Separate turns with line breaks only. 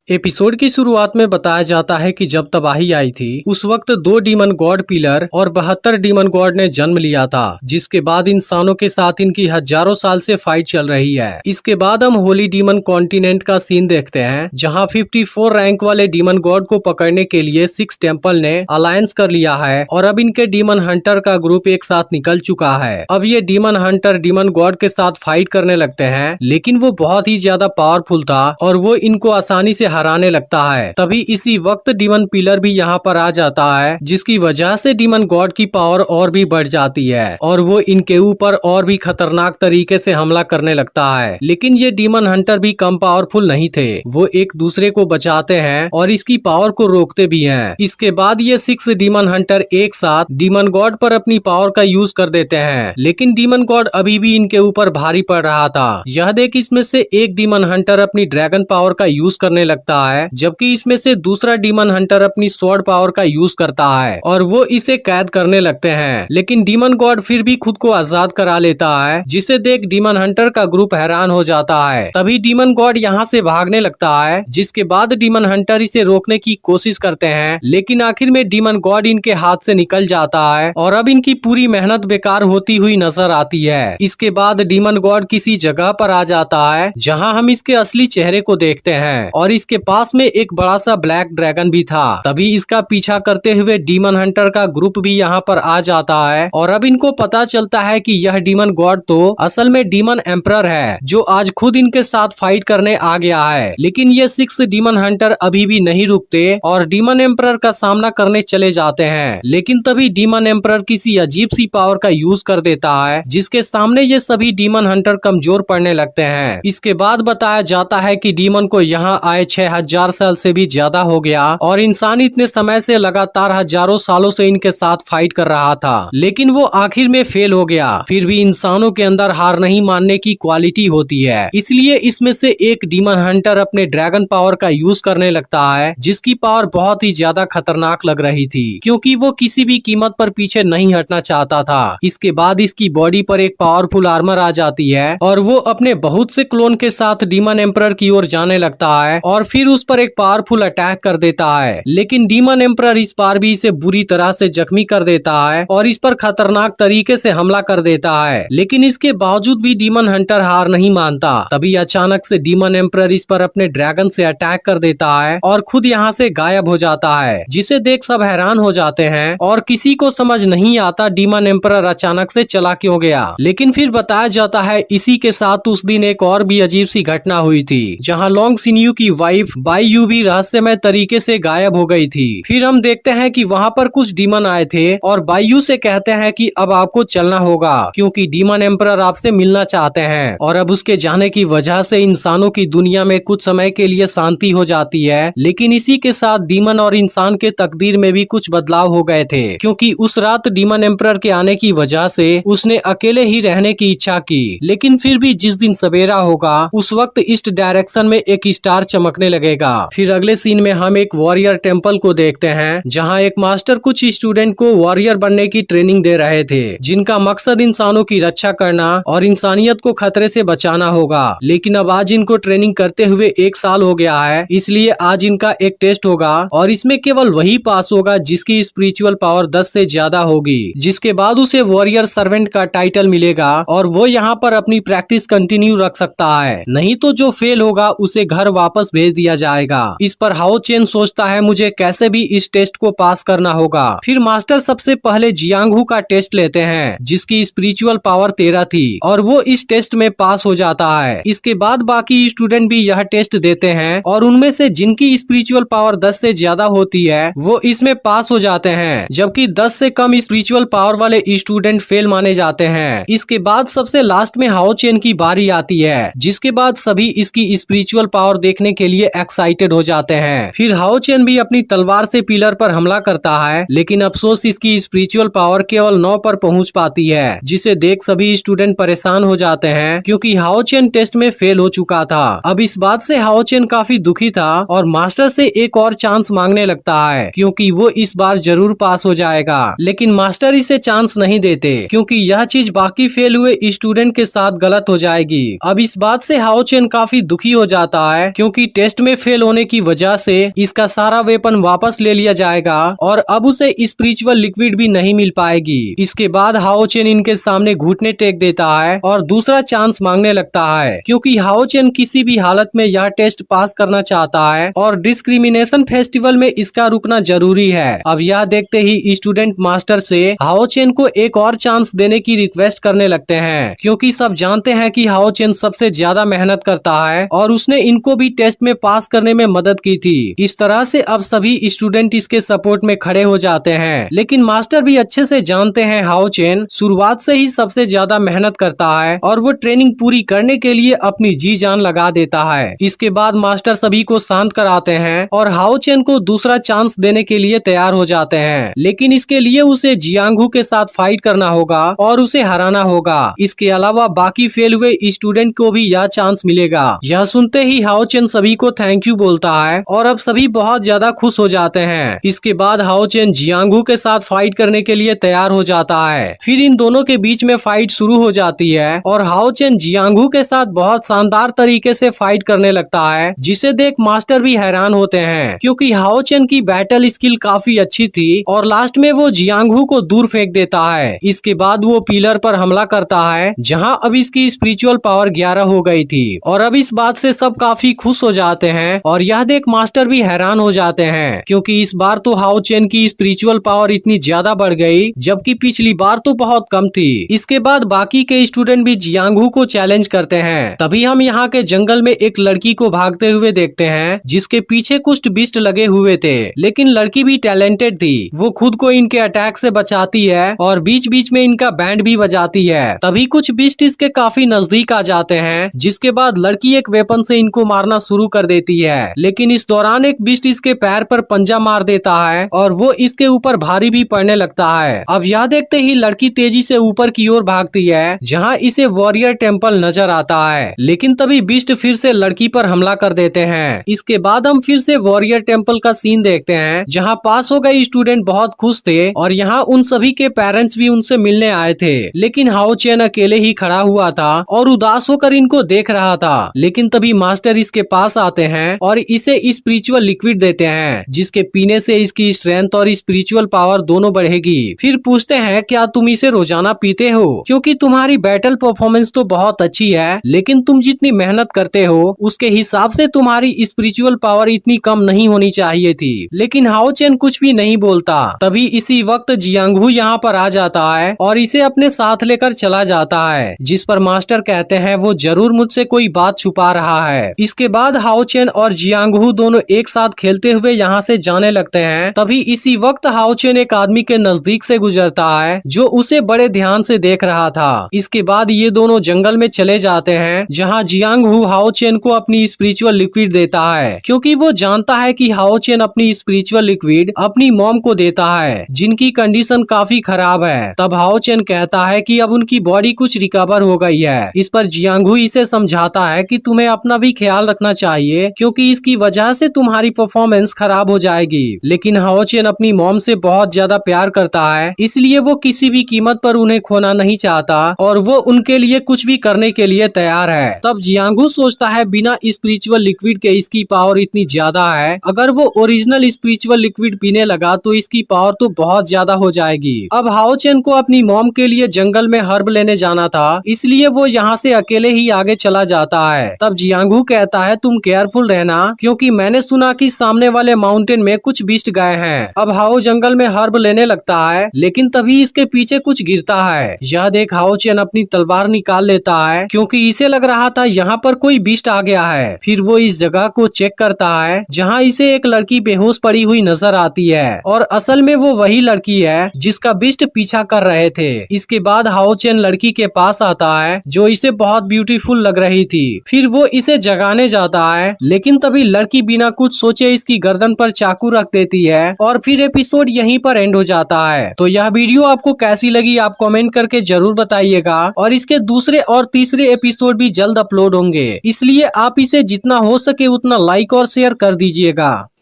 Episode की शुरुआत में बताया जाता है कि जब तबाही आई थी उस वक्त 2 डीमन गॉड पिलर और 72 डीमन गॉड ने जन्म लिया था, जिसके बाद इंसानों के साथ इनकी हजारों साल से फाइट चल रही है। इसके बाद हम होली डीमन कॉन्टिनेंट का सीन देखते हैं, जहां 54 रैंक वाले डीमन गॉड को पकड़ने के लिए 6 टेम्पल ने अलायंस कर लिया है और अब इनके डीमन हंटर का ग्रुप एक साथ निकल चुका है। अब ये डीमन हंटर डीमन गॉड के साथ फाइट करने लगते हैं, लेकिन वो बहुत ही ज्यादा पावरफुल था और वो इनको आसानी से हराने लगता है। तभी इसी वक्त डीमन पिलर भी यहाँ पर आ जाता है, जिसकी वजह से डीमन गॉड की पावर और भी बढ़ जाती है और वो इनके ऊपर और भी खतरनाक तरीके से हमला करने लगता है। लेकिन ये डीमन हंटर भी कम पावरफुल नहीं थे, वो एक दूसरे को बचाते हैं और इसकी पावर को रोकते भी हैं। इसके बाद ये 6 डीमन हंटर एक साथ डीमन गॉड पर अपनी पावर का यूज कर देते हैं, लेकिन डीमन गॉड अभी भी इनके ऊपर भारी पड़ रहा था। यह देख इसमें से एक डीमन हंटर अपनी ड्रैगन पावर का यूज करने लगता है, जबकि इसमें से दूसरा डीमन हंटर अपनी स्वॉर्ड पावर का यूज करता है और वो इसे कैद करने लगते हैं। लेकिन डीमन गॉड फिर भी खुद को आजाद करा लेता है, जिसे देख डीमन हंटर का ग्रुप हैरान हो जाता है। तभी डीमन गॉड यहाँ से भागने लगता है, जिसके बाद डीमन हंटर इसे रोकने की कोशिश करते हैं, लेकिन आखिर में डीमन गॉड इनके हाथ से निकल जाता है और अब इनकी पूरी मेहनत बेकार होती हुई नजर आती है। इसके बाद डीमन गॉड किसी जगह पर आ जाता है, जहाँ हम इसके असली चेहरे को देखते हैं और इसके पास में एक बड़ा सा ब्लैक ड्रैगन भी था। तभी इसका पीछा करते हुए डीमन हंटर का ग्रुप भी यहाँ पर आ जाता है और अब इनको पता चलता है कि यह डीमन गॉड तो असल में डीमन एम्परर है, जो आज खुद इनके साथ फाइट करने आ गया है। लेकिन ये 6 डीमन हंटर अभी भी नहीं रुकते और डीमन एम्परर का सामना करने चले जाते हैं। लेकिन तभी डीमन एम्परर किसी अजीब सी पावर का यूज कर देता है, जिसके सामने ये सभी डीमन हंटर कमजोर पड़ने लगते हैं। इसके बाद बताया जाता है कि डीमन को यहाँ आए 6000 साल से भी ज्यादा हो गया और इंसान इतने समय से लगातार हजारों सालों से इनके साथ फाइट कर रहा था, लेकिन वो आखिर में फेल हो गया। फिर भी इंसानों के अंदर हार नहीं मानने की क्वालिटी होती है, इसलिए इसमें से एक डीमन हंटर अपने ड्रैगन पावर का यूज करने लगता है, जिसकी पावर बहुत ही ज्यादा खतरनाक लग रही थी, क्योंकि वो किसी भी कीमत पर पीछे नहीं हटना चाहता था। इसके बाद इसकी बॉडी पर एक पावरफुल आर्मर आ जाती है और वो अपने बहुत से क्लोन के साथ डीमन एम्परर की ओर जाने लगता है और फिर उस पर एक पावरफुल अटैक कर देता है। लेकिन डीमन एम्परर इस बार भी इसे बुरी तरह से जख्मी कर देता है और इस पर खतरनाक तरीके से हमला कर देता है। लेकिन इसके बावजूद भी डीमन हंटर हार नहीं मानता। तभी अचानक से डीमन एम्परर इस पर अपने ड्रैगन से अटैक कर देता है और खुद यहाँ से गायब हो जाता है, जिसे देख सब हैरान हो जाते हैं और किसी को समझ नहीं आता डीमन एम्परर अचानक से चला क्यों गया। लेकिन फिर बताया जाता है इसी के साथ उस दिन एक और भी अजीब सी घटना हुई थी, जहाँ लॉन्ग सिन्यू की वाइफ बाईयू भी रहस्यमय तरीके से गायब हो गई थी। फिर हम देखते हैं कि वहाँ पर कुछ डीमन आए थे और बाईयू से कहते हैं कि अब आपको चलना होगा, क्योंकि डीमन एम्परर आपसे मिलना चाहते हैं। और अब उसके जाने की वजह से इंसानों की दुनिया में कुछ समय के लिए शांति हो जाती है। लेकिन इसी के साथ डीमन और इंसान के तकदीर में भी कुछ बदलाव हो गए थे, क्योंकि उस रात डीमन एम्परर के आने की वजह से उसने अकेले ही रहने की इच्छा की। लेकिन फिर भी जिस दिन सवेरा होगा उस वक्त ईस्ट डायरेक्शन में एक स्टार चमकने लगेगा। फिर अगले सीन में हम एक वॉरियर टेम्पल को देखते हैं, जहां एक मास्टर कुछ स्टूडेंट को वॉरियर बनने की ट्रेनिंग दे रहे थे, जिनका मकसद इंसानों की रक्षा करना और इंसानियत को खतरे से बचाना होगा। लेकिन अब आज इनको ट्रेनिंग करते हुए 1 साल हो गया है, इसलिए आज इनका एक टेस्ट होगा और इसमें केवल वही पास होगा जिसकी स्पिरिचुअल पावर 10 से ज्यादा होगी, जिसके बाद उसे वॉरियर सर्वेंट का टाइटल मिलेगा और वो यहाँ पर अपनी प्रैक्टिस कंटिन्यू रख सकता है। नहीं तो जो फेल होगा उसे घर वापस भेज दिया जाएगा। इस पर हाओ चेन सोचता है मुझे कैसे भी इस टेस्ट को पास करना होगा। फिर मास्टर सबसे पहले जियांगहू का टेस्ट लेते हैं, जिसकी स्पिरिचुअल पावर 13 थी और वो इस टेस्ट में पास हो जाता है। इसके बाद बाकी स्टूडेंट भी यह टेस्ट देते हैं और उनमें से जिनकी स्पिरिचुअल पावर 10 से ज्यादा होती है वो इसमें पास हो जाते हैं, जबकि 10 से कम स्पिरिचुअल पावर वाले स्टूडेंट फेल माने जाते हैं। इसके बाद सबसे लास्ट में हाओ चेन की बारी आती है, जिसके बाद सभी इसकी स्पिरिचुअल पावर देखने के लिए एक्साइटेड हो जाते हैं। फिर हाओ चेन भी अपनी तलवार से पिलर पर हमला करता है, लेकिन अफसोस इसकी स्पिरिचुअल पावर केवल 9 पर पहुंच पाती है, जिसे देख सभी स्टूडेंट परेशान हो जाते हैं, क्योंकि हाओ चेन टेस्ट में फेल हो चुका था। अब इस बात से हाओ चेन काफी दुखी था और मास्टर से एक और चांस मांगने लगता है, क्योंकि वो इस बार जरूर पास हो जाएगा। लेकिन मास्टर इसे चांस नहीं देते, क्योंकि यह चीज बाकी फेल हुए स्टूडेंट के साथ गलत हो जाएगी। अब इस बात से हाओ चेन काफी दुखी हो जाता है, क्योंकि टेस्ट टेस्ट में फेल होने की वजह से इसका सारा वेपन वापस ले लिया जाएगा और अब उसे स्पिरिचुअल लिक्विड भी नहीं मिल पाएगी। इसके बाद हाओ चेन इनके सामने घुटने टेक देता है और दूसरा चांस मांगने लगता है, क्योंकि हाओ चेन किसी भी हालत में यह टेस्ट पास करना चाहता है और डिस्क्रिमिनेशन फेस्टिवल में इसका रुकना जरूरी है। अब यह देखते ही स्टूडेंट मास्टर से हाओ चेन को एक और चांस देने की रिक्वेस्ट करने लगते हैं, क्योंकि सब जानते हैं कि हाओ चेन सबसे ज्यादा मेहनत करता है और उसने इनको भी टेस्ट में पास करने में मदद की थी। इस तरह से अब सभी स्टूडेंट इसके सपोर्ट में खड़े हो जाते हैं, लेकिन मास्टर भी अच्छे से जानते हैं हाओ चेन शुरुआत से ही सबसे ज्यादा मेहनत करता है और वो ट्रेनिंग पूरी करने के लिए अपनी जी जान लगा देता है। इसके बाद मास्टर सभी को शांत कराते हैं और हाओ चेन को दूसरा चांस देने के लिए तैयार हो जाते हैं, लेकिन इसके लिए उसे जियांगहू के साथ फाइट करना होगा और उसे हराना होगा। इसके अलावा बाकी फेल हुए स्टूडेंट को भी यह चांस मिलेगा। यह सुनते ही हाओ चेन सभी को थैंक यू बोलता है और अब सभी बहुत ज्यादा खुश हो जाते हैं। इसके बाद हाओ चेन जियांगहू के साथ फाइट करने के लिए तैयार हो जाता है। फिर इन दोनों के बीच में फाइट शुरू हो जाती है और हाओ चेन जियांगहू के साथ बहुत शानदार तरीके से फाइट करने लगता है, जिसे देख मास्टर भी हैरान होते हैं, क्योंकि हाओ चेन की बैटल स्किल काफी अच्छी थी और लास्ट में वो जियांगहू को दूर फेंक देता है। इसके बाद वो पिलर पर हमला करता है, जहां अब इसकी स्पिरिचुअल पावर 11 हो गई थी और अब इस बात से सब काफी खुश हो जाते हैं और यह देख मास्टर भी हैरान हो जाते हैं, क्योंकि इस बार तो हाओ चेन की स्पिरिचुअल पावर इतनी ज्यादा बढ़ गई, जबकि पिछली बार तो बहुत कम थी। इसके बाद बाकी के स्टूडेंट भी जियांगहू को चैलेंज करते हैं। तभी हम यहाँ के जंगल में एक लड़की को भागते हुए देखते हैं, जिसके पीछे कुछ बिस्ट लगे हुए थे, लेकिन लड़की भी टैलेंटेड थी। वो खुद को इनके अटैक से बचाती है और बीच बीच में इनका बैंड भी बजाती है। तभी कुछ बिस्ट इसके काफी नजदीक आ जाते हैं, जिसके बाद लड़की एक वेपन से इनको मारना शुरू कर देती है, लेकिन इस दौरान एक बिस्ट इसके पैर पर पंजा मार देता है और वो इसके ऊपर भारी भी पड़ने लगता है। अब यह देखते ही लड़की तेजी से ऊपर की ओर भागती है, जहाँ इसे वॉरियर टेम्पल नजर आता है, लेकिन तभी बिस्ट फिर से लड़की पर हमला कर देते हैं। इसके बाद हम फिर से वॉरियर टेम्पल का सीन देखते हैं, जहाँ पास हो गए स्टूडेंट बहुत खुश थे और यहाँ उन सभी के पेरेंट्स भी उनसे मिलने आए थे, लेकिन हाओ चेन अकेले ही खड़ा हुआ था और उदास होकर इनको देख रहा था। लेकिन तभी मास्टर इसके पास आते हैं और इसे स्पिरिचुअल लिक्विड देते हैं, जिसके पीने से इसकी स्ट्रेंथ और स्पिरिचुअल पावर दोनों बढ़ेगी। फिर पूछते हैं क्या तुम इसे रोजाना पीते हो, क्योंकि तुम्हारी बैटल परफॉर्मेंस तो बहुत अच्छी है, लेकिन तुम जितनी मेहनत करते हो उसके हिसाब से तुम्हारी स्पिरिचुअल पावर इतनी कम नहीं होनी चाहिए थी। लेकिन हाओ चेन कुछ भी नहीं बोलता। तभी इसी वक्त जियांगहू यहाँ पर आ जाता है और इसे अपने साथ लेकर चला जाता है, जिस पर मास्टर कहते हैं वो जरूर मुझसे कोई बात छुपा रहा है। इसके बाद हाओ चेन और जियांगहू दोनों एक साथ खेलते हुए यहाँ से जाने लगते हैं। तभी इसी वक्त हाओ चेन एक आदमी के नजदीक से गुजरता है, जो उसे बड़े ध्यान से देख रहा था। इसके बाद ये दोनों जंगल में चले जाते हैं, जहाँ जियांगहू हाओ चेन को अपनी स्पिरिचुअल लिक्विड देता है, क्योंकि वो जानता है कि हाओ चेन अपनी स्पिरिचुअल लिक्विड अपनी मॉम को देता है, जिनकी कंडीशन काफी खराब है। तब हाओ चेन कहता है कि अब उनकी बॉडी कुछ रिकवर हो गई है। इस पर जियांगहू इसे समझाता है कि तुम्हें अपना भी ख्याल रखना चाहिए, क्योंकि इसकी वजह से तुम्हारी परफॉर्मेंस खराब हो जाएगी। लेकिन हाओ चेन अपनी मॉम से बहुत ज्यादा प्यार करता है, इसलिए वो किसी भी कीमत पर उन्हें खोना नहीं चाहता और वो उनके लिए कुछ भी करने के लिए तैयार है। तब जियांगहू सोचता है बिना स्पिरिचुअल लिक्विड के इसकी पावर इतनी ज्यादा है, अगर वो ओरिजिनल स्पिरिचुअल लिक्विड पीने लगा तो इसकी पावर तो बहुत ज्यादा हो जाएगी। अब हाओ चेन को अपनी मॉम के लिए जंगल में हर्ब लेने जाना था, इसलिए वो यहाँ से अकेले ही आगे चला जाता है। तब जियांगहू कहता है तुम केयरफुल रहना, क्योंकि मैंने सुना कि सामने वाले माउंटेन में कुछ बिस्ट गए हैं। अब हाओ जंगल में हर्ब लेने लगता है, लेकिन तभी इसके पीछे कुछ गिरता है। यह देख हाओ चेन अपनी तलवार निकाल लेता है, क्योंकि इसे लग रहा था यहाँ पर कोई बिस्ट आ गया है। फिर वो इस जगह को चेक करता है, जहाँ इसे एक लड़की बेहोश पड़ी हुई नजर आती है और असल में वो वही लड़की है जिसका बिस्ट पीछा कर रहे थे। इसके बाद हाओ चेन लड़की के पास आता है, जो इसे बहुत ब्यूटीफुल लग रही थी। फिर वो इसे जगाने जाता है, लेकिन तभी लड़की बिना कुछ सोचे इसकी गर्दन पर चाकू रख देती है और फिर एपिसोड यहीं पर एंड हो जाता है। तो यह वीडियो आपको कैसी लगी आप कमेंट करके जरूर बताइएगा, और इसके दूसरे और तीसरे एपिसोड भी जल्द अपलोड होंगे, इसलिए आप इसे जितना हो सके उतना लाइक और शेयर कर दीजिएगा।